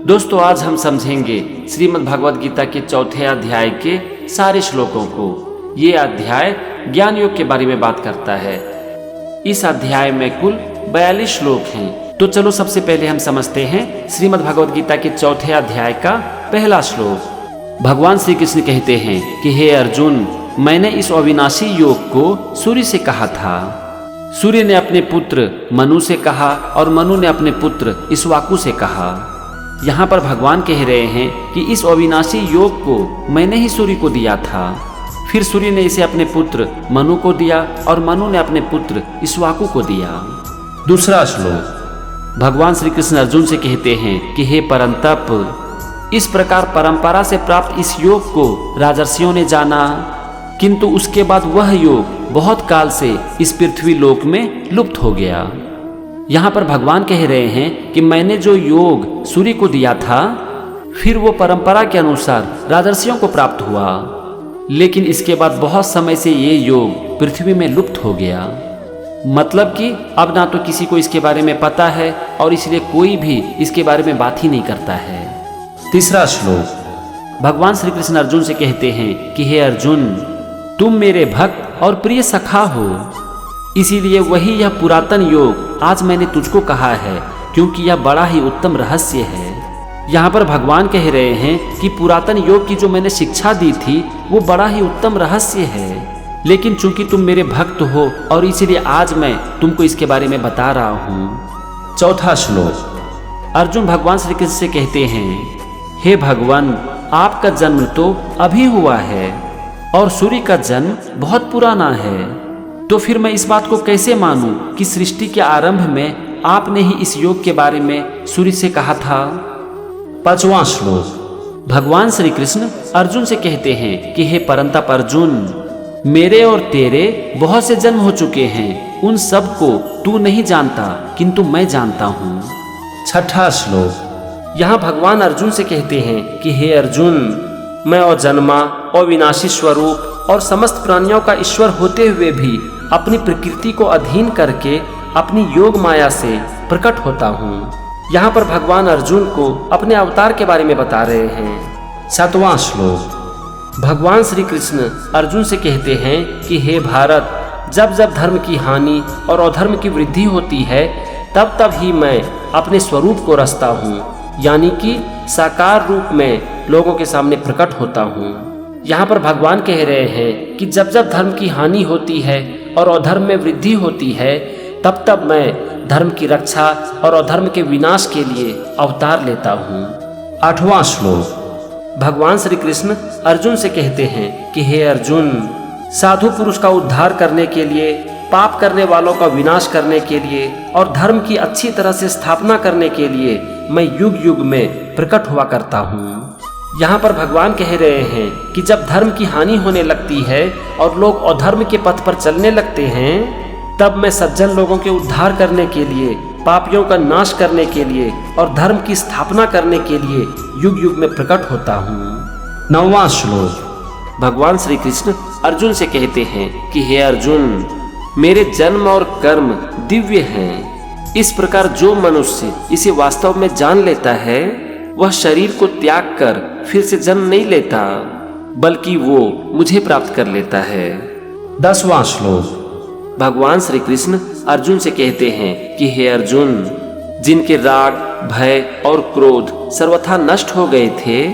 दोस्तों, आज हम समझेंगे श्रीमद् भगवद गीता के चौथे अध्याय के सारे श्लोकों को। ये अध्याय ज्ञान योग के बारे में बात करता है। इस अध्याय में कुल 42 श्लोक हैं। तो चलो सबसे पहले हम समझते हैं श्रीमद् भगवद गीता के चौथे अध्याय का पहला श्लोक। भगवान श्री कृष्ण कहते हैं कि हे अर्जुन, मैंने इस अविनाशी योग को सूर्य से कहा था। सूर्य ने अपने पुत्र मनु से कहा और मनु ने अपने पुत्र इक्ष्वाकु से कहा। यहाँ पर भगवान कह रहे हैं कि इस अविनाशी योग को मैंने ही सूर्य को दिया था। फिर सूर्य ने इसे अपने पुत्र मनु को दिया और मनु ने अपने पुत्र इक्ष्वाकु को दिया। दूसरा श्लोक, भगवान श्री कृष्ण अर्जुन से कहते हैं कि हे परंतप, इस प्रकार परंपरा से प्राप्त इस योग को राजर्षियों ने जाना, किंतु उसके बाद वह योग बहुत काल से इस पृथ्वी लोक में लुप्त हो गया। यहाँ पर भगवान कह रहे हैं कि मैंने जो योग सूर्य को दिया था, फिर वो परंपरा के अनुसार राजर्षियों को प्राप्त हुआ, लेकिन इसके बाद बहुत समय से ये योग पृथ्वी में लुप्त हो गया। मतलब कि अब ना तो किसी को इसके बारे में पता है और इसलिए कोई भी इसके बारे में बात ही नहीं करता है। तीसरा श्लोक, भगवान श्री कृष्ण अर्जुन से कहते हैं कि हे अर्जुन, तुम मेरे भक्त और प्रिय सखा हो, इसीलिए वही यह पुरातन योग आज मैंने तुझको कहा है, क्योंकि यह बड़ा ही उत्तम रहस्य है। यहाँ पर भगवान कह रहे हैं कि पुरातन योग की जो मैंने शिक्षा दी थी वो बड़ा ही उत्तम रहस्य है, लेकिन चूंकि तुम मेरे भक्त हो और इसीलिए आज मैं तुमको इसके बारे में बता रहा हूँ। चौथा श्लोक, अर्जुन भगवान श्री कृष्ण से कहते हैं हे भगवान, आपका जन्म तो अभी हुआ है और सूर्य का जन्म बहुत पुराना है, तो फिर मैं इस बात को कैसे मानूं कि सृष्टि के आरंभ में आपने ही इस योग के बारे में सूर्य से कहा था। पांचवा श्लोक, भगवान श्री कृष्ण अर्जुन से कहते हैं कि हे परंतप अर्जुन, मेरे और तेरे बहुत से जन्म हो चुके हैं, उन सब को तू नहीं जानता किंतु मैं जानता हूँ। छठा श्लोक, यहाँ भगवान अर्जुन से कहते हैं कि हे अर्जुन, मैं अजन्मा और विनाशी स्वरूप और समस्त प्राणियों का ईश्वर होते हुए भी अपनी प्रकृति को अधीन करके अपनी योग माया से प्रकट होता हूँ। यहाँ पर भगवान अर्जुन को अपने अवतार के बारे में बता रहे हैं। सातवां श्लोक, भगवान श्री कृष्ण अर्जुन से कहते हैं कि हे भारत, जब जब धर्म की हानि और अधर्म की वृद्धि होती है, तब तब ही मैं अपने स्वरूप को रचता हूँ, यानी कि साकार रूप में लोगों के सामने प्रकट होता हूँ। यहाँ पर भगवान कह रहे हैं कि जब जब धर्म की हानि होती है और अधर्म में वृद्धि होती है, तब तब मैं धर्म की रक्षा और अधर्म के विनाश के लिए अवतार लेता हूँ। आठवां श्लोक, भगवान श्री कृष्ण अर्जुन से कहते हैं कि हे अर्जुन, साधु पुरुष का उद्धार करने के लिए, पाप करने वालों का विनाश करने के लिए और धर्म की अच्छी तरह से स्थापना करने के लिए मैं युग युग में प्रकट हुआ करता हूँ। यहाँ पर भगवान कह रहे हैं कि जब धर्म की हानि होने लगती है और लोग अधर्म के पथ पर चलने लगते हैं, तब मैं सज्जन लोगों के उद्धार करने के लिए, पापियों का नाश करने के लिए और धर्म की स्थापना करने के लिए युग युग में प्रकट होता हूँ। नौवां श्लोक, भगवान श्री कृष्ण अर्जुन से कहते हैं कि हे अर्जुन, मेरे जन्म और कर्म दिव्य हैं। इस प्रकार जो मनुष्य इसे वास्तव में जान लेता है, वह शरीर को त्याग कर फिर से जन्म नहीं लेता, बल्कि वो मुझे प्राप्त कर लेता है। 10वां श्लोक, भगवान श्री कृष्ण अर्जुन से कहते हैं कि हे अर्जुन, जिनके राग, भय और क्रोध सर्वथा नष्ट हो गए थे,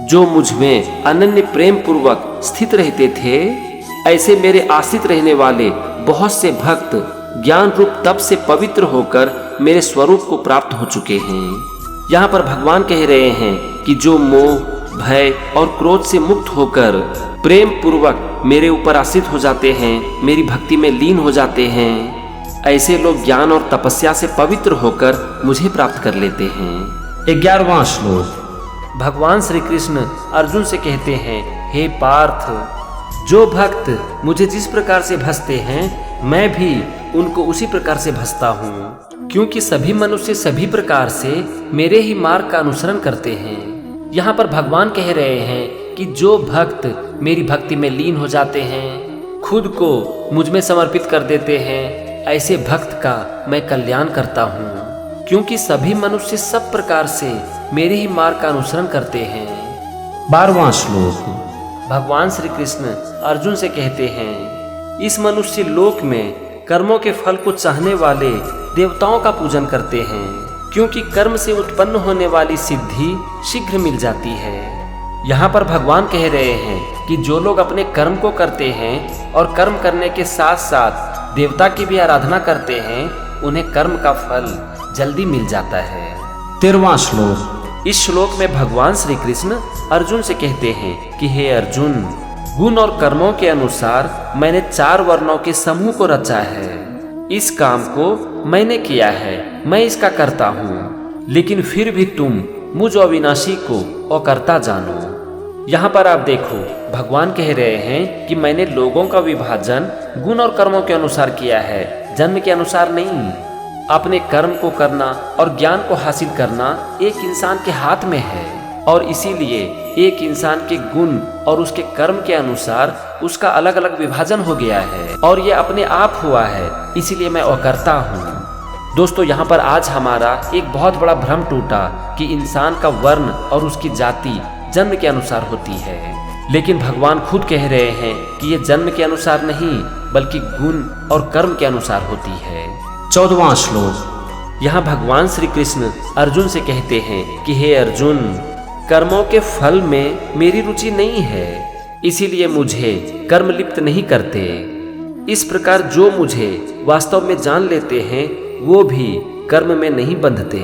जो मुझ में अनन्य प्रेम पूर्वक स्थित रहते थे, ऐसे मेरे आश्रित रहने वाले बहुत से भक्त ज्ञान रूप तप से पवित्र होकर मेरे स्वरूप को प्राप्त हो चुके हैं। यहाँ पर भगवान कह रहे हैं कि जो मोह, भय और क्रोध से मुक्त होकर प्रेम पूर्वक मेरे ऊपर आश्रित हो जाते हैं, मेरी भक्ति में लीन हो जाते हैं, ऐसे लोग ज्ञान और तपस्या से पवित्र होकर मुझे प्राप्त कर लेते हैं। 11वां श्लोक, भगवान श्री कृष्ण अर्जुन से कहते हैं हे पार्थ, जो भक्त मुझे जिस प्रकार से भजते हैं, मैं भी उनको उसी प्रकार से भजता हूँ, क्योंकि सभी मनुष्य सभी प्रकार से मेरे ही मार्ग का अनुसरण करते हैं। यहाँ पर भगवान कह रहे हैं कि जो भक्त मेरी भक्ति में लीन हो जाते हैं, खुद को मुझ में समर्पित कर देते हैं, ऐसे भक्त का मैं कल्याण करता हूँ। क्योंकि सभी मनुष्य सब प्रकार से मेरे ही मार्ग का अनुसरण करते हैं। 12वां श्लोक। भगवान श्री कृष्ण अर्जुन से कहते हैं, इस मनुष्य लोक में कर्मों के फल को चाहने वाले देवताओं का पूजन करते हैं, क्योंकि कर्म से उत्पन्न होने वाली सिद्धि शीघ्र मिल जाती है। यहाँ पर भगवान कह रहे हैं कि जो लोग अपने कर्म को करते हैं और कर्म करने के साथ साथ देवता की भी आराधना करते हैं, उन्हें कर्म का फल जल्दी मिल जाता है। 13वां श्लोक। इस श्लोक में भगवान श्री कृष्ण अर्जुन से कहते हैं कि हे अर्जुन, गुण और कर्मों के अनुसार मैंने 4 वर्णों के समूह को रचा है। इस काम को मैंने किया है, मैं इसका करता हूँ, लेकिन फिर भी तुम मुझ अविनाशी को अकर्ता जानो। यहाँ पर आप देखो, भगवान कह रहे हैं कि मैंने लोगों का विभाजन गुण और कर्मों के अनुसार किया है, जन्म के अनुसार नहीं। अपने कर्म को करना और ज्ञान को हासिल करना एक इंसान के हाथ में है, और इसीलिए एक इंसान के गुण और उसके कर्म के अनुसार उसका अलग अलग विभाजन हो गया है, और ये अपने आप हुआ है, इसीलिए मैं अकर्ता हूँ। दोस्तों, यहाँ पर आज हमारा एक बहुत बड़ा भ्रम टूटा कि इंसान का वर्ण और उसकी जाति जन्म के अनुसार होती है, लेकिन भगवान खुद कह रहे हैं कि ये जन्म के अनुसार नहीं बल्कि गुण और कर्म के अनुसार होती है। 14वां श्लोक। यहाँ भगवान श्री कृष्ण अर्जुन से कहते हैं कि हे अर्जुन, कर्मों के फल में मेरी रुचि नहीं है, इसीलिए मुझे कर्म लिप्त नहीं करते। इस प्रकार जो मुझे वास्तव में जान लेते हैं वो भी कर्म में नहीं बंधते।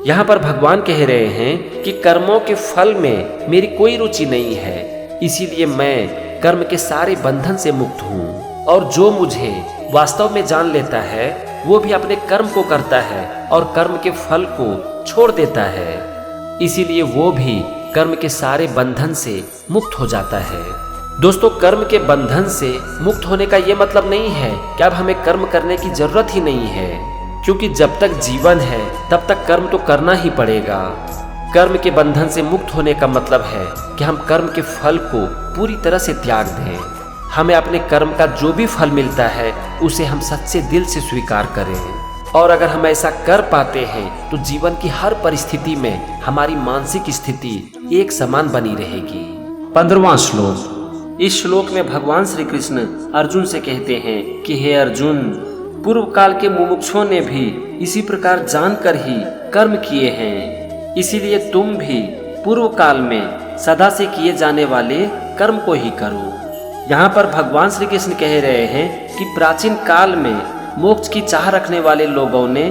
यहाँ पर भगवान कह रहे हैं कि कर्मों के फल में मेरी कोई रुचि नहीं है, इसीलिए मैं कर्म के सारे बंधन से मुक्त हूँ। और जो मुझे वास्तव में जान लेता है वो भी अपने कर्म को करता है और कर्म के फल को छोड़ देता है, इसीलिए वो भी कर्म के सारे बंधन से मुक्त हो जाता है। दोस्तों, कर्म के बंधन से मुक्त होने का ये मतलब नहीं है कि अब हमें कर्म करने की जरूरत ही नहीं है, क्योंकि जब तक जीवन है तब तक कर्म तो करना ही पड़ेगा। कर्म के बंधन से मुक्त होने का मतलब है कि हम कर्म के फल को पूरी तरह से त्याग दें। हमें अपने कर्म का जो भी फल मिलता है उसे हम सच्चे दिल से स्वीकार करें, और अगर हम ऐसा कर पाते हैं तो जीवन की हर परिस्थिति में हमारी मानसिक स्थिति एक समान बनी रहेगी। 15वां श्लोक। इस श्लोक में भगवान श्री कृष्ण अर्जुन से कहते हैं कि हे अर्जुन, पूर्व काल के मुमुक्षुओं ने भी इसी प्रकार जानकर ही कर्म किए हैं, इसीलिए तुम भी पूर्व काल में सदा से किए जाने वाले कर्म को ही करो। यहाँ पर भगवान श्री कृष्ण कह रहे हैं कि प्राचीन काल में मोक्ष की चाह रखने वाले लोगों ने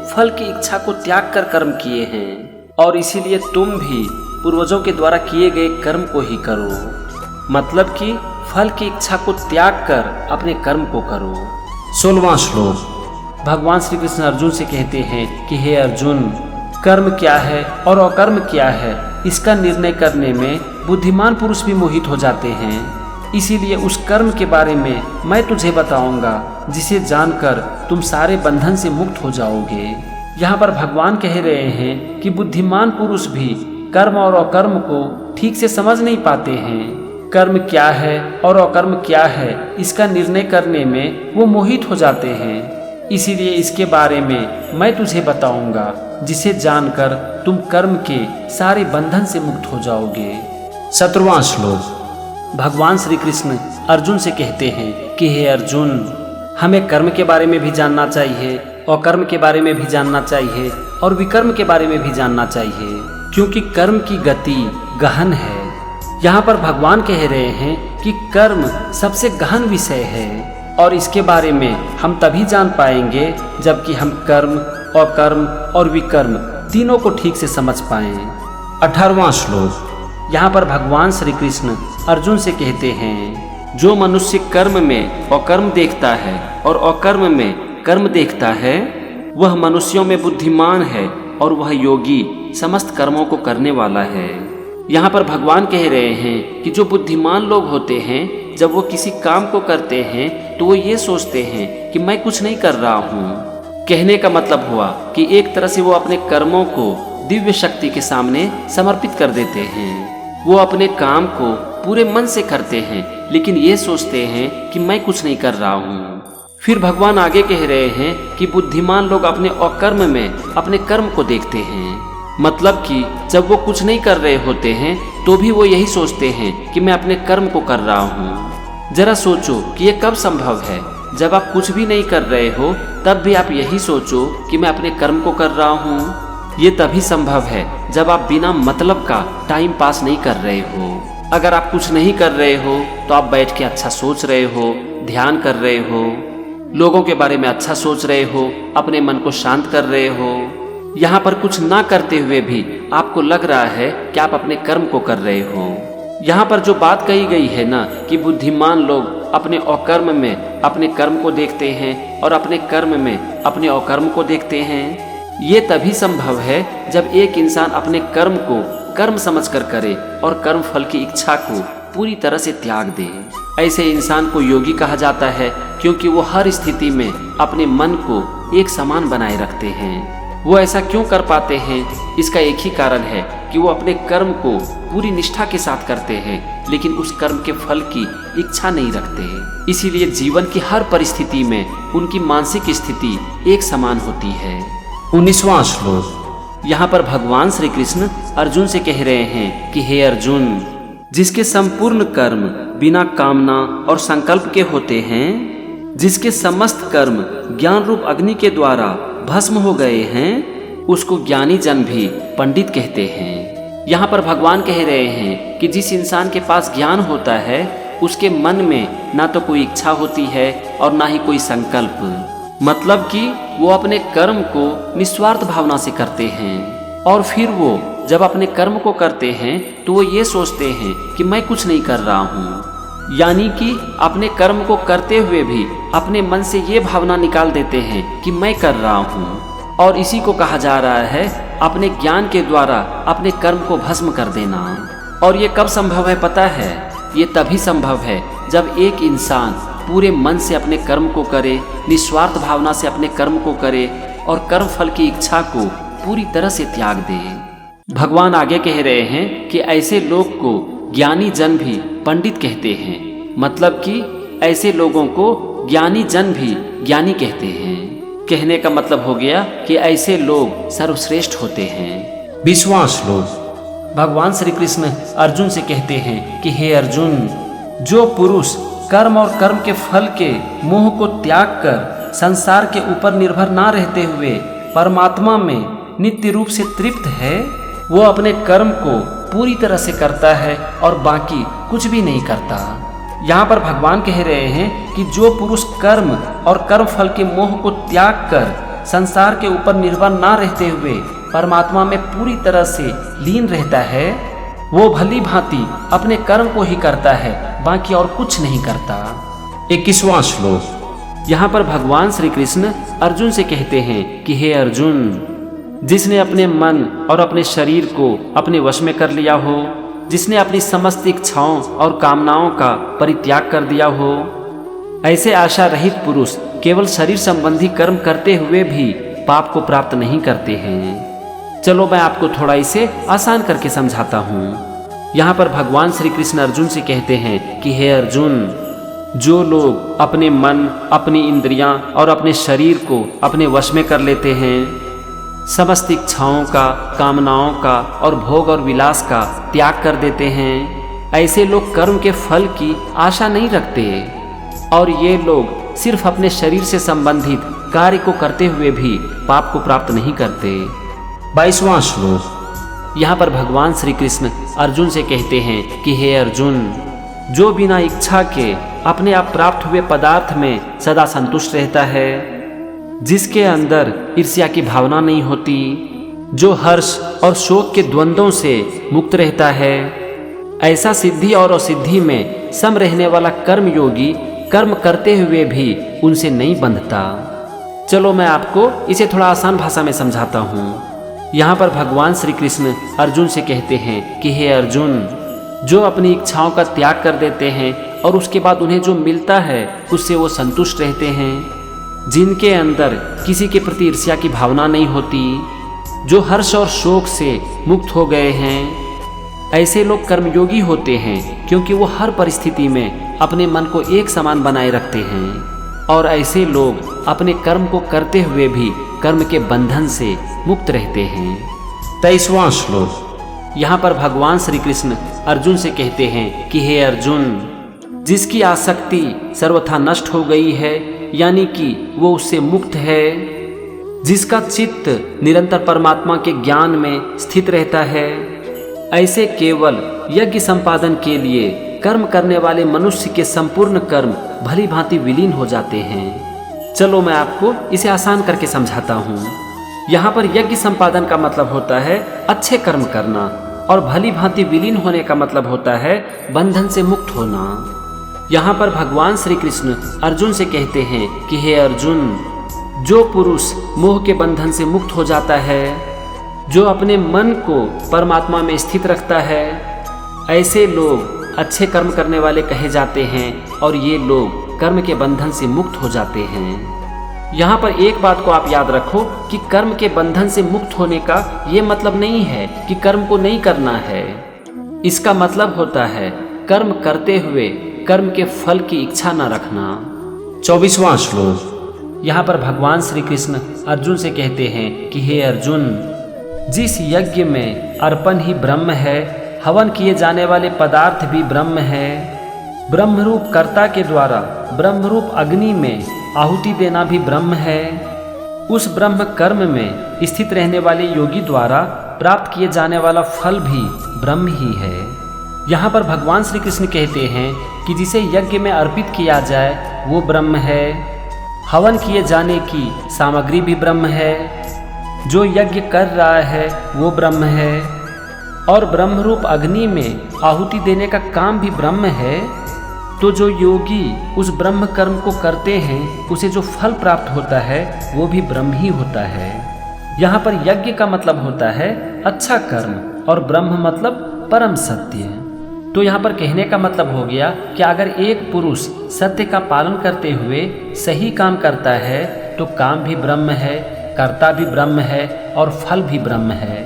फल की इच्छा को त्याग कर कर्म किए हैं, और इसीलिए तुम भी पूर्वजों के द्वारा किए गए कर्म को ही करो। मतलब कि फल की इच्छा को त्याग कर अपने कर्म को करो। 16वां श्लोक। भगवान श्री कृष्ण अर्जुन से कहते हैं कि हे अर्जुन, कर्म क्या है और अकर्म क्या है इसका निर्णय करने में बुद्धिमान पुरुष भी मोहित हो जाते हैं, इसीलिए उस कर्म के बारे में मैं तुझे बताऊंगा जिसे जानकर तुम सारे बंधन से मुक्त हो जाओगे। यहाँ पर भगवान कह रहे हैं कि बुद्धिमान पुरुष भी कर्म और अकर्म को ठीक से समझ नहीं पाते हैं। कर्म क्या है और अकर्म क्या है इसका निर्णय करने में वो मोहित हो जाते हैं, इसीलिए इसके बारे में मैं तुझे बताऊंगा जिसे जानकर तुम कर्म के सारे बंधन से मुक्त हो जाओगे। 17वां श्लोक। भगवान श्री कृष्ण अर्जुन से कहते हैं कि हे अर्जुन, हमें कर्म के बारे में भी जानना चाहिए, अकर्म के बारे में भी जानना चाहिए और विकर्म के बारे में भी जानना चाहिए, क्योंकि कर्म की गति गहन है। यहाँ पर भगवान कह रहे हैं कि कर्म सबसे गहन विषय है, और इसके बारे में हम तभी जान पाएंगे जबकि हम कर्म, अकर्म और विकर्म तीनों को ठीक से समझ पाएं। 18वां श्लोक। यहाँ पर भगवान श्री कृष्ण अर्जुन से कहते हैं, जो मनुष्य कर्म में अकर्म देखता है और अकर्म में कर्म देखता है, वह मनुष्यों में बुद्धिमान है और वह योगी समस्त कर्मों को करने वाला है। यहाँ पर भगवान कह रहे हैं कि जो बुद्धिमान लोग होते हैं, जब वो किसी काम को करते हैं तो वो ये सोचते हैं कि मैं कुछ नहीं कर रहा हूँ। कहने का मतलब हुआ कि एक तरह से वो अपने कर्मों को दिव्य शक्ति के सामने समर्पित कर देते हैं। वो अपने काम को पूरे मन से करते हैं, लेकिन ये सोचते हैं कि मैं कुछ नहीं कर रहा हूँ। फिर भगवान आगे कह रहे हैं कि बुद्धिमान लोग अपने अकर्म में अपने कर्म को देखते हैं। मतलब कि जब वो कुछ नहीं कर रहे होते हैं तो भी वो यही सोचते हैं कि मैं अपने कर्म को कर रहा हूँ। जरा सोचो कि ये कब संभव है। जब आप कुछ भी नहीं कर रहे हो तब भी आप यही सोचो कि मैं अपने कर्म को कर रहा हूँ। ये तभी संभव है जब आप बिना मतलब का टाइम पास नहीं कर रहे हो। अगर आप कुछ नहीं कर रहे हो तो आप बैठ के अच्छा सोच रहे हो, ध्यान कर रहे हो, लोगों के बारे में अच्छा सोच रहे हो, अपने मन को शांत कर रहे हो। यहाँ पर कुछ ना करते हुए भी आपको लग रहा है कि आप अपने कर्म को कर रहे हो। यहाँ पर जो बात कही गई है ना कि बुद्धिमान लोग अपने अकर्म में अपने कर्म को देखते हैं और अपने कर्म में अपने अकर्म को देखते हैं, ये तभी संभव है जब एक इंसान अपने कर्म को कर्म समझकर करे और कर्म फल की इच्छा को पूरी तरह से त्याग दे। ऐसे इंसान को योगी कहा जाता है क्योंकि वो हर स्थिति में अपने मन को एक समान बनाए रखते हैं। वो ऐसा क्यों कर पाते हैं? इसका एक ही कारण है कि वो अपने कर्म को पूरी निष्ठा के साथ करते हैं, लेकिन उस कर्म के फल की इच्छा नहीं रखते। इसीलिए जीवन की हर परिस्थिति में उनकी मानसिक स्थिति एक समान होती है। 19वां श्लोक। यहाँ पर भगवान श्री कृष्ण अर्जुन से कह रहे हैं कि हे अर्जुन, जिसके संपूर्ण कर्म बिना कामना और संकल्प के होते हैं, जिसके समस्त कर्म ज्ञान रूप अग्नि के द्वारा भस्म हो गए हैं, उसको ज्ञानी जन भी पंडित कहते हैं। यहाँ पर भगवान कह रहे हैं कि जिस इंसान के पास ज्ञान होता है उसके मन में ना तो कोई इच्छा होती है और ना ही कोई संकल्प। मतलब कि वो अपने कर्म को निस्वार्थ भावना से करते हैं और फिर वो जब अपने कर्म को करते हैं तो वो ये सोचते हैं कि मैं कुछ नहीं कर रहा हूँ। यानी कि अपने कर्म को करते हुए भी अपने मन से ये भावना निकाल देते हैं कि मैं कर रहा हूँ। और इसी को कहा जा रहा है अपने ज्ञान के द्वारा अपने कर्म को भस्म कर देना। और ये कब संभव है पता है? ये तभी संभव है जब एक इंसान पूरे मन से अपने कर्म को करे, निस्वार्थ भावना से अपने कर्म को करे और कर्म फल की इच्छा को पूरी तरह से त्याग दे। भगवान आगे कह रहे हैं कि ऐसे लोग को ज्ञानी जन भी पंडित कहते हैं। मतलब कि ऐसे लोगों को ज्ञानी जन भी ज्ञानी कहते हैं। कहने का मतलब हो गया कि ऐसे लोग सर्वश्रेष्ठ होते हैं। 20वां श्लोक। भगवान श्री कृष्ण अर्जुन से कहते हैं कि हे अर्जुन, जो पुरुष कर्म और कर्म के फल के मोह को त्याग कर संसार के ऊपर निर्भर ना रहते हुए परमात्मा में नित्य रूप से तृप्त है, वो अपने कर्म को पूरी तरह से करता है और बाकी कुछ भी नहीं करता। यहाँ पर भगवान कह रहे हैं कि जो पुरुष कर्म और कर्म फल के मोह को त्याग कर संसार के ऊपर निर्भर ना रहते हुए परमात्मा में पूरी तरह से लीन रहता है, वो भली भांति अपने कर्म को ही करता है, बाकी और कुछ नहीं करता। 21वां श्लोक। यहाँ पर भगवान श्री कृष्ण अर्जुन से कहते हैं कि हे अर्जुन, जिसने अपने मन और अपने शरीर को अपने वश में कर लिया हो, जिसने अपनी समस्त इच्छाओं और कामनाओं का परित्याग कर दिया हो, ऐसे आशा रहित पुरुष केवल शरीर संबंधी कर्म करते हुए भी पाप को प्राप्त नहीं करते हैं। चलो मैं आपको थोड़ा इसे आसान करके समझाता हूँ। यहाँ पर भगवान श्री कृष्ण अर्जुन से कहते हैं कि हे अर्जुन, जो लोग अपने मन, अपनी इंद्रियां और अपने शरीर को अपने वश में कर लेते हैं, समस्त इच्छाओं का, कामनाओं का और भोग और विलास का त्याग कर देते हैं, ऐसे लोग कर्म के फल की आशा नहीं रखते और ये लोग सिर्फ अपने शरीर से संबंधित कार्य को करते हुए भी पाप को प्राप्त नहीं करते। 22वां श्लोक। यहाँ पर भगवान श्री कृष्ण अर्जुन से कहते हैं कि हे अर्जुन, जो बिना इच्छा के अपने आप प्राप्त हुए पदार्थ में सदा संतुष्ट रहता है, जिसके अंदर ईर्ष्या की भावना नहीं होती, जो हर्ष और शोक के द्वंद्वों से मुक्त रहता है, ऐसा सिद्धि और असिद्धि में सम रहने वाला कर्म योगी कर्म करते हुए भी उनसे नहीं बंधता। चलो मैं आपको इसे थोड़ा आसान भाषा में समझाता हूँ। यहाँ पर भगवान श्री कृष्ण अर्जुन से कहते हैं कि हे अर्जुन, जो अपनी इच्छाओं का त्याग कर देते हैं और उसके बाद उन्हें जो मिलता है उससे वो संतुष्ट रहते हैं, जिनके अंदर किसी के प्रति ईर्ष्या की भावना नहीं होती, जो हर्ष और शोक से मुक्त हो गए हैं, ऐसे लोग कर्मयोगी होते हैं क्योंकि वो हर परिस्थिति में अपने मन को एक समान बनाए रखते हैं। और ऐसे लोग अपने कर्म को करते हुए भी कर्म के बंधन से मुक्त रहते हैं। 23वां श्लोक। यहाँ पर भगवान श्री कृष्ण अर्जुन से कहते हैं कि हे अर्जुन, जिसकी आसक्ति सर्वथा नष्ट हो गई है, यानी कि वो उससे मुक्त है, जिसका चित्त निरंतर परमात्मा के ज्ञान में स्थित रहता है, ऐसे केवल यज्ञ संपादन के लिए कर्म करने वाले मनुष्य के संपूर्ण कर्म भली भांति विलीन हो जाते हैं। चलो मैं आपको इसे आसान करके समझाता हूँ। यहाँ पर यज्ञ संपादन का मतलब होता है अच्छे कर्म करना, और भली भांति विलीन होने का मतलब होता है बंधन से मुक्त होना। यहाँ पर भगवान श्री कृष्ण अर्जुन से कहते हैं कि हे अर्जुन, जो पुरुष मोह के बंधन से मुक्त हो जाता है, जो अपने मन को परमात्मा में स्थित रखता है, ऐसे लोग अच्छे कर्म करने वाले कहे जाते हैं, और ये लोग कर्म के बंधन से मुक्त हो जाते हैं। यहाँ पर एक बात को आप याद रखो कि कर्म के बंधन से मुक्त होने का ये मतलब नहीं है कि कर्म को नहीं करना है। इसका मतलब होता है कर्म करते हुए कर्म के फल की इच्छा न रखना। 24वां श्लोक। यहाँ पर भगवान श्री कृष्ण अर्जुन से कहते हैं कि हे अर्जुन, जिस यज्ञ में अर्पण ही ब्रह्म है, हवन किए जाने वाले पदार्थ भी ब्रह्म है, ब्रह्मरूप कर्ता के द्वारा ब्रह्मरूप अग्नि में आहुति देना भी ब्रह्म है, उस ब्रह्म कर्म में स्थित रहने वाले योगी द्वारा प्राप्त किए जाने वाला फल भी ब्रह्म ही है। यहाँ पर भगवान श्री कृष्ण कहते हैं कि जिसे यज्ञ में अर्पित किया जाए वो ब्रह्म है, हवन किए जाने की सामग्री भी ब्रह्म है, जो यज्ञ कर रहा है वो ब्रह्म है, और ब्रह्मरूप अग्नि में आहुति देने का काम भी ब्रह्म है। तो जो योगी उस ब्रह्म कर्म को करते हैं, उसे जो फल प्राप्त होता है वो भी ब्रह्म ही होता है। यहाँ पर यज्ञ का मतलब होता है अच्छा कर्म, और ब्रह्म मतलब परम सत्य। तो यहाँ पर कहने का मतलब हो गया कि अगर एक पुरुष सत्य का पालन करते हुए सही काम करता है तो काम भी ब्रह्म है, कर्ता भी ब्रह्म है, और फल भी ब्रह्म है।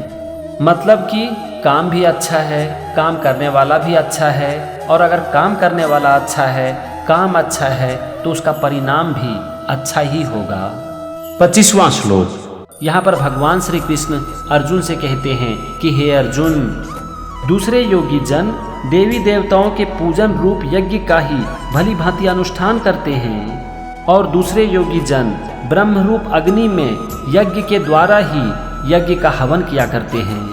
मतलब कि काम भी अच्छा है, काम करने वाला भी अच्छा है, और अगर काम करने वाला अच्छा है, काम अच्छा है, तो उसका परिणाम भी अच्छा ही होगा। 25वां श्लोक। यहाँ पर भगवान श्री कृष्ण अर्जुन से कहते हैं कि हे अर्जुन, दूसरे योगी जन देवी देवताओं के पूजन रूप यज्ञ का ही भली भांति अनुष्ठान करते हैं, और दूसरे योगी जन ब्रह्म रूप अग्नि में यज्ञ के द्वारा ही यज्ञ का हवन किया करते हैं।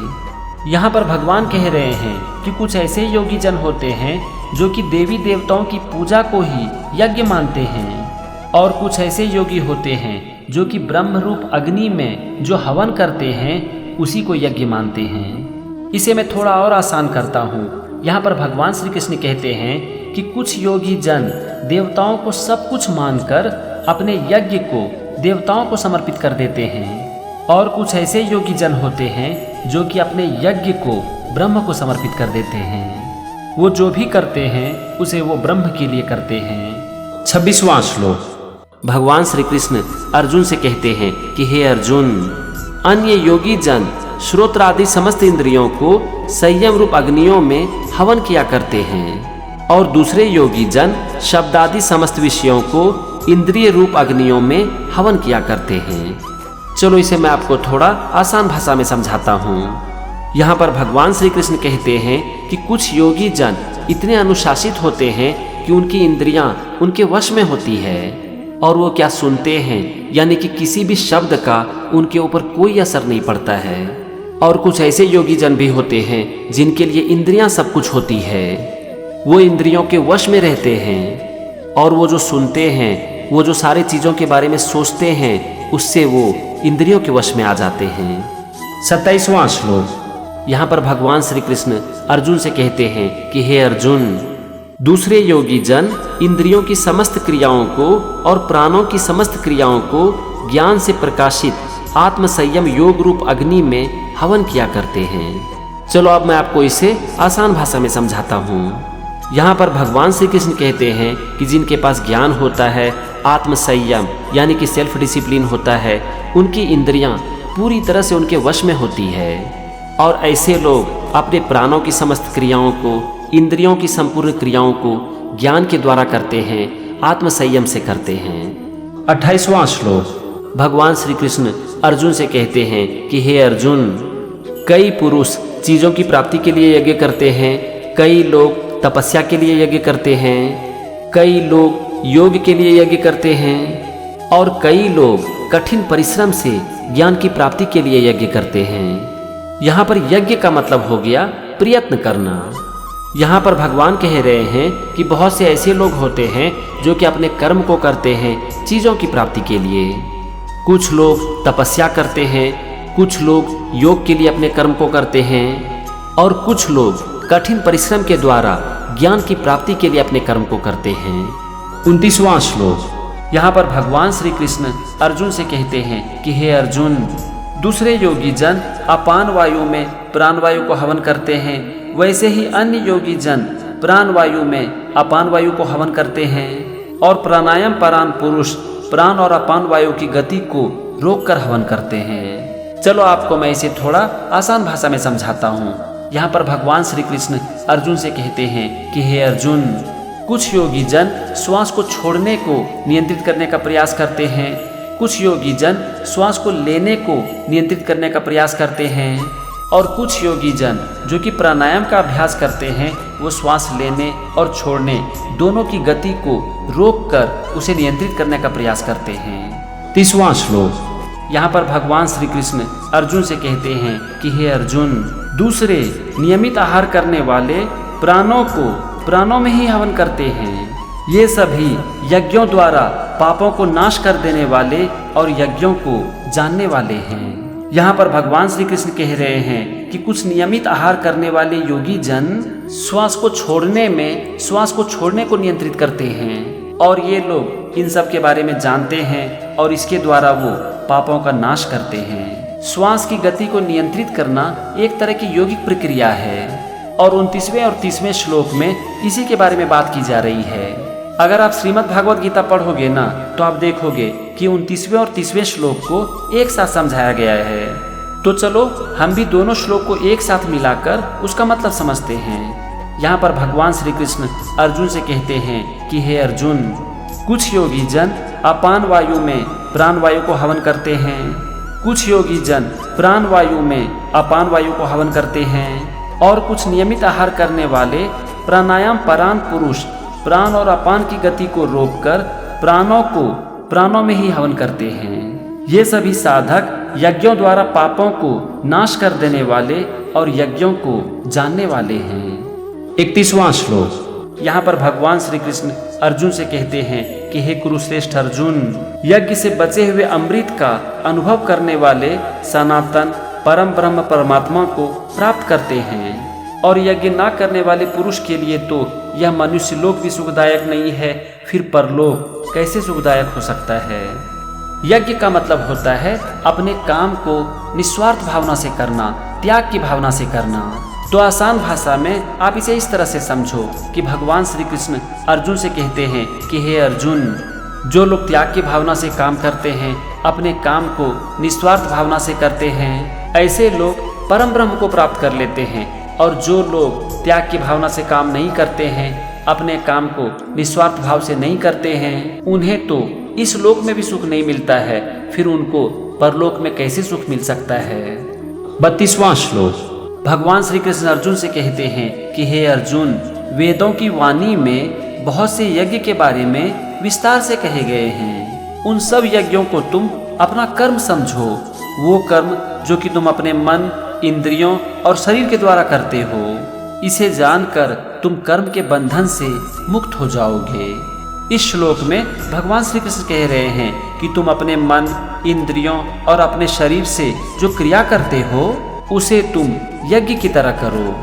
यहाँ पर भगवान कह रहे हैं कि कुछ ऐसे योगी जन होते हैं जो कि देवी देवताओं की पूजा को ही यज्ञ मानते हैं, और कुछ ऐसे योगी होते हैं जो कि ब्रह्म रूप अग्नि में जो हवन करते हैं उसी को यज्ञ मानते हैं। इसे मैं थोड़ा और आसान करता हूँ। यहाँ पर भगवान श्री कृष्ण कहते हैं कि कुछ योगी जन देवताओं को सब कुछ मानकर अपने यज्ञ को देवताओं को समर्पित कर देते हैं, और कुछ ऐसे योगी जन होते हैं जो कि अपने यज्ञ को ब्रह्म को समर्पित कर देते हैं। वो जो भी करते हैं उसे वो ब्रह्म के लिए करते हैं। 26वां श्लोक। भगवान श्री कृष्ण अर्जुन से कहते हैं कि हे अर्जुन, अन्य योगी जन श्रोत्र आदि समस्त इंद्रियों को संयम रूप अग्नियों में हवन किया करते हैं, और दूसरे योगी जन शब्द आदि समस्त विषयों को इंद्रिय रूप अग्नियों में हवन किया करते हैं। चलो इसे मैं आपको थोड़ा आसान भाषा में समझाता हूँ। यहाँ पर भगवान श्री कृष्ण कहते हैं कि कुछ योगी जन इतने अनुशासित होते हैं कि उनकी इंद्रियां उनके वश में होती है, और वो क्या सुनते हैं, यानी कि किसी भी शब्द का उनके ऊपर कोई असर नहीं पड़ता है। और कुछ ऐसे योगी जन भी होते हैं जिनके लिए इंद्रियां सब कुछ होती है, वो इंद्रियों के वश में रहते हैं, और वो जो सुनते हैं, वो जो सारी चीज़ों के बारे में सोचते हैं, उससे वो इंद्रियों के वश में आ जाते हैं। 27वां श्लोक। यहाँ पर भगवान श्री कृष्ण अर्जुन से कहते हैं कि हे अर्जुन, दूसरे योगी जन इंद्रियों की समस्त क्रियाओं को और प्राणों की समस्त क्रियाओं को ज्ञान से प्रकाशित आत्म संयम योग रूप अग्नि में हवन किया करते हैं। चलो अब मैं आपको इसे आसान भाषा में समझाता हूँ। यहाँ पर भगवान श्री कृष्ण कहते हैं कि जिनके पास ज्ञान होता है, आत्म संयम यानी कि सेल्फ डिसिप्लिन होता है, उनकी इंद्रियां पूरी तरह से उनके वश में होती है, और ऐसे लोग अपने प्राणों की समस्त क्रियाओं को, इंद्रियों की संपूर्ण क्रियाओं को ज्ञान के द्वारा करते हैं, आत्मसंयम से करते हैं। 28वां श्लोक। भगवान श्री कृष्ण अर्जुन से कहते हैं कि हे अर्जुन, कई पुरुष चीज़ों की प्राप्ति के लिए यज्ञ करते हैं, कई लोग तपस्या के लिए यज्ञ करते हैं, कई लोग योग के लिए यज्ञ करते हैं और कई लोग कठिन परिश्रम से ज्ञान की प्राप्ति के लिए यज्ञ करते हैं। यहाँ पर यज्ञ का मतलब हो गया प्रयत्न करना। यहाँ पर भगवान कह रहे हैं कि बहुत से ऐसे लोग होते हैं जो कि अपने कर्म को करते हैं चीज़ों की प्राप्ति के लिए। कुछ लोग तपस्या करते हैं, कुछ लोग योग के लिए अपने कर्म को करते हैं और कुछ लोग कठिन परिश्रम के द्वारा ज्ञान की प्राप्ति के लिए अपने कर्म को करते हैं। 29वां श्लोक। यहाँ पर भगवान श्री कृष्ण अर्जुन से कहते हैं कि हे अर्जुन, दूसरे योगी जन अपान वायु में प्राण वायु को हवन करते हैं, वैसे ही अन्य योगी जन प्राण वायु में अपान वायु को हवन करते हैं और प्राणायाम परान पुरुष प्राण और अपान वायु की गति को रोककर हवन करते हैं। चलो आपको मैं इसे थोड़ा आसान भाषा में समझाता हूँ। यहाँ पर भगवान श्री कृष्ण अर्जुन से कहते हैं कि हे अर्जुन, कुछ योगी जन श्वास को छोड़ने को नियंत्रित करने का प्रयास करते हैं, कुछ योगी जन श्वास को लेने को नियंत्रित करने का प्रयास करते हैं और कुछ योगी जन जो कि प्राणायाम का अभ्यास करते हैं वो श्वास लेने और छोड़ने दोनों की गति को रोककर उसे नियंत्रित करने का प्रयास करते हैं। 30वां श्लोक। यहाँ पर भगवान श्री कृष्ण अर्जुन से कहते हैं कि हे अर्जुन, दूसरे नियमित आहार करने वाले प्राणों को प्राणों में ही हवन करते हैं। ये सभी यज्ञों द्वारा पापों को नाश कर देने वाले और यज्ञों को जानने वाले हैं। यहाँ पर भगवान श्री कृष्ण कह रहे हैं कि कुछ नियमित आहार करने वाले योगी जन श्वास को छोड़ने को नियंत्रित करते हैं और ये लोग इन सब के बारे में जानते हैं और इसके द्वारा वो पापों का नाश करते हैं। श्वास की गति को नियंत्रित करना एक तरह की योगिक प्रक्रिया है और 29वें और 30वें श्लोक में इसी के बारे में बात की जा रही है। अगर आप श्रीमद् भागवत गीता पढ़ोगे ना तो आप देखोगे कि 29वें और 30वें श्लोक को एक साथ समझाया गया है। तो चलो हम भी दोनों श्लोक को एक साथ मिलाकर उसका मतलब समझते हैं। यहाँ पर भगवान श्री कृष्ण अर्जुन से कहते हैं कि हे अर्जुन, कुछ योगी जन अपान वायु में प्राण वायु को हवन करते हैं, कुछ योगी जन प्राण वायु में अपान वायु को हवन करते हैं और कुछ नियमित आहार करने वाले प्राणायाम परान पुरुष प्राण और अपान की गति को रोककर प्राणों को प्राणों में ही हवन करते हैं। ये सभी साधक यज्ञों द्वारा पापों को नाश कर देने वाले और यज्ञों को जानने वाले हैं। 31वां श्लोक। यहाँ पर भगवान श्री कृष्ण अर्जुन से कहते हैं कि हे कुरुश्रेष्ठ अर्जुन, यज्ञ से बचे हुए अमृत का अनुभव करने वाले सनातन परम ब्रह्म परमात्मा को प्राप्त करते हैं और यज्ञ ना करने वाले पुरुष के लिए तो यह मनुष्य लोक भी सुखदायक नहीं है, फिर परलोक कैसे सुखदायक हो सकता है। यज्ञ का मतलब होता है अपने काम को निस्वार्थ भावना से करना, त्याग की भावना से करना। तो आसान भाषा में आप इसे इस तरह से समझो कि भगवान श्री कृष्ण अर्जुन से कहते हैं कि हे अर्जुन, जो लोग त्याग की भावना से काम करते हैं, अपने काम को निस्वार्थ भावना से करते हैं, ऐसे लोग परम ब्रह्म को प्राप्त कर लेते हैं और जो लोग त्याग की भावना से काम नहीं करते हैं, अपने काम को निस्वार्थ भाव से नहीं करते हैं, उन्हें तो इस लोक में भी सुख नहीं मिलता है, फिर उनको परलोक में कैसे सुख मिल सकता है। 32वां श्लोक। भगवान श्री कृष्ण अर्जुन से कहते हैं कि हे अर्जुन, वेदों की वाणी में बहुत से यज्ञ के बारे में विस्तार से कहे गए हैं। उन सब यज्ञों को तुम अपना कर्म समझो, वो कर्म जो कि तुम अपने मन, इंद्रियों और शरीर के द्वारा करते हो। इसे जानकर तुम कर्म के बंधन से मुक्त हो जाओगे। इस श्लोक में भगवान श्री कृष्ण कह रहे हैं कि तुम अपने मन, इंद्रियों और अपने शरीर से जो क्रिया करते हो उसे तुम यज्ञ की तरह करो।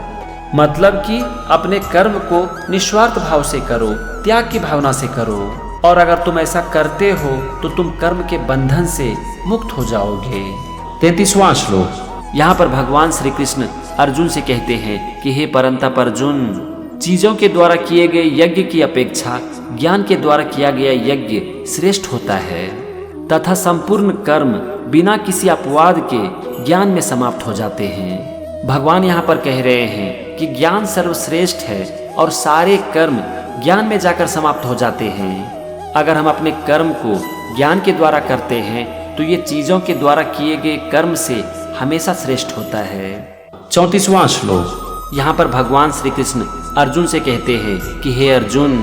मतलब कि अपने कर्म को निस्वार्थ भाव से करो, त्याग की भावना से करो। और अगर तुम ऐसा करते हो तो तुम कर्म के बंधन से मुक्त हो जाओगे। 33वां श्लोक। यहाँ पर भगवान श्री कृष्ण अर्जुन से कहते हैं कि हे परंतप अर्जुन, चीजों के द्वारा किए गए यज्ञ की अपेक्षा ज्ञान के द्वारा किया गया यज्ञ श्रेष्ठ होता है तथा संपूर्ण कर्म बिना किसी अपवाद के ज्ञान में समाप्त हो जाते हैं। भगवान यहाँ पर कह रहे हैं कि ज्ञान सर्वश्रेष्ठ है और सारे कर्म ज्ञान में जाकर समाप्त हो जाते हैं। अगर हम अपने कर्म को ज्ञान के द्वारा करते हैं तो ये चीजों के द्वारा किए गए कर्म से हमेशा श्रेष्ठ होता है। 34वां श्लोक। यहाँ पर भगवान श्री कृष्ण अर्जुन से कहते हैं कि हे अर्जुन,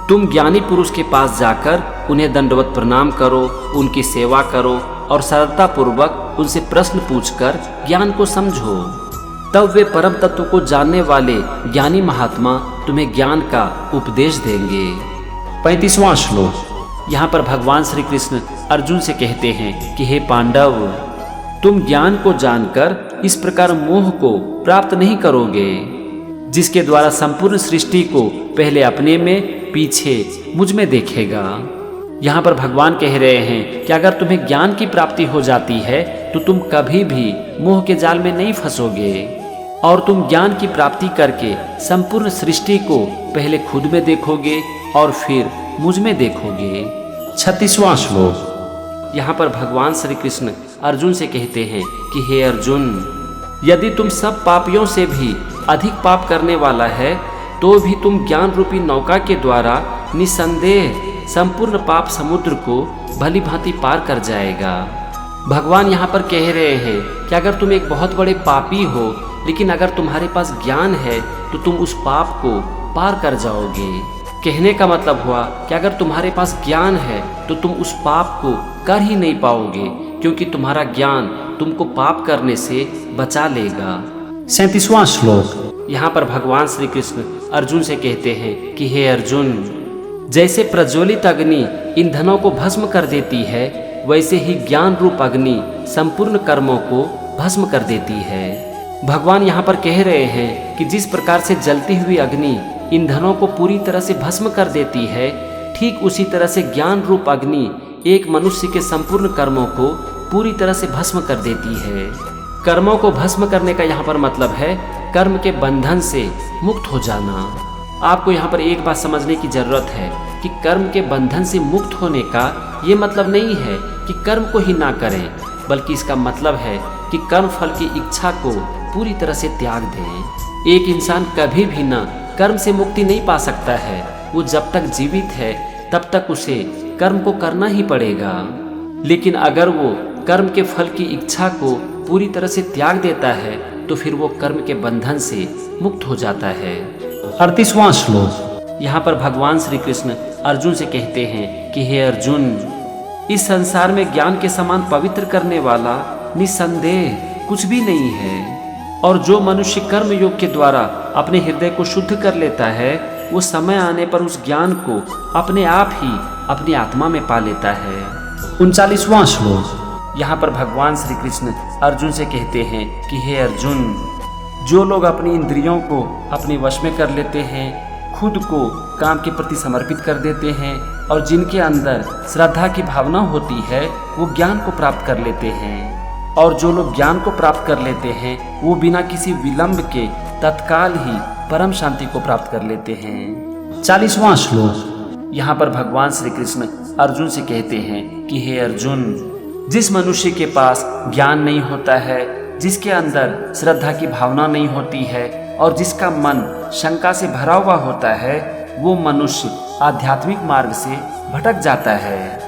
तुम ज्ञानी पुरुष के पास जाकर उन्हें दंडवत प्रणाम करो, उनकी सेवा करो और सरलता पूर्वक उनसे प्रश्न पूछकर ज्ञान को समझो। तब वे परम तत्व को जानने वाले ज्ञानी महात्मा तुम्हें ज्ञान का उपदेश देंगे। 35वां श्लोक। यहाँ पर भगवान श्री कृष्ण अर्जुन से कहते हैं कि हे पांडव, तुम ज्ञान को जानकर इस प्रकार मोह को प्राप्त नहीं करोगे जिसके द्वारा संपूर्ण सृष्टि को पहले अपने में पीछे मुझ में देखेगा। यहाँ पर भगवान कह रहे हैं कि अगर तुम्हें ज्ञान की प्राप्ति हो जाती है तो तुम कभी भी मोह के जाल में नहीं फंसोगे और तुम ज्ञान की प्राप्ति करके संपूर्ण सृष्टि को पहले खुद में देखोगे और फिर मुझ में देखोगे। 36वां श्लोक। यहाँ पर भगवान श्री कृष्ण अर्जुन से कहते हैं कि हे अर्जुन, यदि तुम सब पापियों से भी अधिक पाप करने वाला है तो भी तुम ज्ञान रूपी नौका के द्वारा निसंदेह संपूर्ण पाप समुद्र को भली भांति पार कर जाएगा। भगवान यहाँ पर कह रहे हैं कि अगर तुम एक बहुत बड़े पापी हो लेकिन अगर तुम्हारे पास ज्ञान है तो तुम उस पाप को पार कर जाओगे। कहने का मतलब हुआ कि अगर तुम्हारे पास ज्ञान है तो तुम उस पाप को कर ही नहीं पाओगे क्योंकि तुम्हारा ज्ञान तुमको पाप करने से बचा लेगा। 37वां श्लोक। यहाँ पर भगवान श्री कृष्ण अर्जुन से कहते हैं कि हे अर्जुन, जैसे प्रज्वलित अग्नि ईंधनों को भस्म कर देती है वैसे ही ज्ञान रूप अग्नि संपूर्ण कर्मों को भस्म कर देती है। भगवान यहाँ पर कह रहे हैं कि जिस प्रकार से जलती हुई अग्नि ईंधनों को पूरी तरह से भस्म कर देती है, ठीक उसी तरह से ज्ञान रूप अग्नि एक मनुष्य के संपूर्ण कर्मों को पूरी तरह से भस्म कर देती है। कर्मों को भस्म करने का यहाँ पर मतलब है कर्म के बंधन से मुक्त हो जाना। आपको यहाँ पर एक बात समझने की जरूरत है कि कर्म के बंधन से मुक्त होने का ये मतलब नहीं है कि कर्म को ही ना करें, बल्कि इसका मतलब है कि कर्म फल की इच्छा को पूरी तरह से त्याग दें। एक इंसान कभी भी ना कर्म से मुक्ति नहीं पा सकता है। वो जब तक जीवित है तब तक उसे कर्म को करना ही पड़ेगा, लेकिन अगर वो कर्म के फल की इच्छा को पूरी तरह से त्याग देता है तो फिर वो कर्म के बंधन से मुक्त हो जाता है। 38वां श्लोक। यहाँ पर भगवान श्री कृष्ण अर्जुन से कहते हैं कि हे अर्जुन, इस संसार में ज्ञान के समान पवित्र करने वाला निसंदेह कुछ भी नहीं है और जो मनुष्य कर्म योग के द्वारा अपने हृदय को शुद्ध कर लेता है वो समय आने पर उस ज्ञान को अपने आप ही अपनी आत्मा में पा लेता है। 39वां श्लोक। यहाँ पर भगवान श्री कृष्ण अर्जुन से कहते हैं कि हे अर्जुन, जो लोग अपनी इंद्रियों को अपने वश में कर लेते हैं, खुद को काम के प्रति समर्पित कर देते हैं और जिनके अंदर श्रद्धा की भावना होती है वो ज्ञान को प्राप्त कर लेते हैं। और जो लोग ज्ञान को प्राप्त कर लेते हैं वो बिना किसी विलंब के तत्काल ही परम शांति को प्राप्त कर लेते हैं। 40वां श्लोक। यहाँ पर भगवान श्री कृष्ण अर्जुन से कहते हैं कि हे अर्जुन, जिस मनुष्य के पास ज्ञान नहीं होता है, जिसके अंदर श्रद्धा की भावना नहीं होती है और जिसका मन शंका से भरा हुआ होता है, वो मनुष्य आध्यात्मिक मार्ग से भटक जाता है।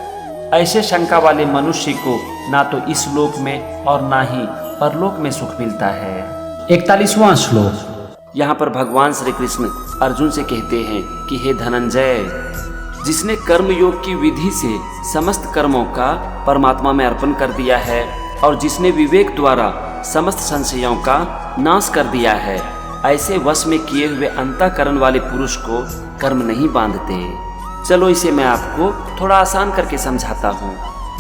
ऐसे शंका वाले मनुष्य को ना तो इस लोक में और ना ही परलोक में सुख मिलता है। 41वां श्लोक। यहाँ पर भगवान श्री कृष्ण अर्जुन से कहते हैं कि हे धनंजय, जिसने कर्म योग की विधि से समस्त कर्मों का परमात्मा में अर्पण कर दिया है और जिसने विवेक द्वारा समस्त संशयों का नाश कर दिया है, ऐसे वश में किए हुए अंतःकरण वाले पुरुष को कर्म नहीं बांधते। चलो इसे मैं आपको थोड़ा आसान करके समझाता हूँ।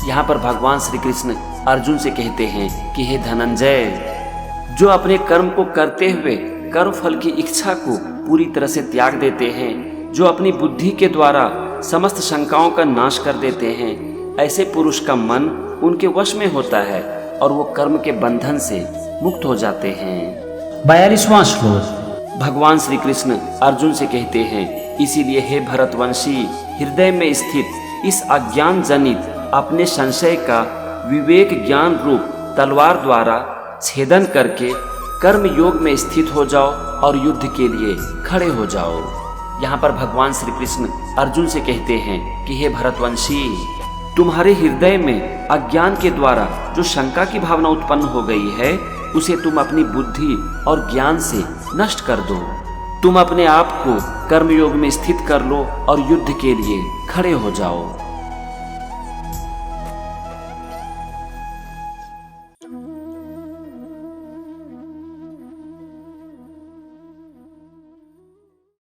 यहाँ पर भगवान श्री कृष्ण अर्जुन से कहते हैं कि हे धनंजय, जो अपने कर्म को करते हुए कर्म फल की इच्छा को पूरी तरह से त्याग देते हैं, जो अपनी बुद्धि के द्वारा समस्त शंकाओं का नाश कर देते हैं, ऐसे पुरुष का मन उनके वश में होता है और वो कर्म के बंधन से मुक्त हो जाते हैं। 42वां श्लोक। भगवान श्री कृष्ण अर्जुन से कहते हैं, इसीलिए हे भरतवंशी, हृदय में स्थित इस अज्ञान जनित अपने संशय का विवेक ज्ञान रूप तलवार द्वारा छेदन करके कर्म योग में स्थित हो जाओ और युद्ध के लिए खड़े हो जाओ। यहाँ पर भगवान श्री कृष्ण अर्जुन से कहते हैं कि हे भरतवंशी, तुम्हारे हृदय में अज्ञान के द्वारा जो शंका की भावना उत्पन्न हो गई है, उसे तुम अपनी बुद्धि और ज्ञान से नष्ट कर दो। तुम अपने आप को कर्मयोग में स्थित कर लो और युद्ध के लिए खड़े हो जाओ।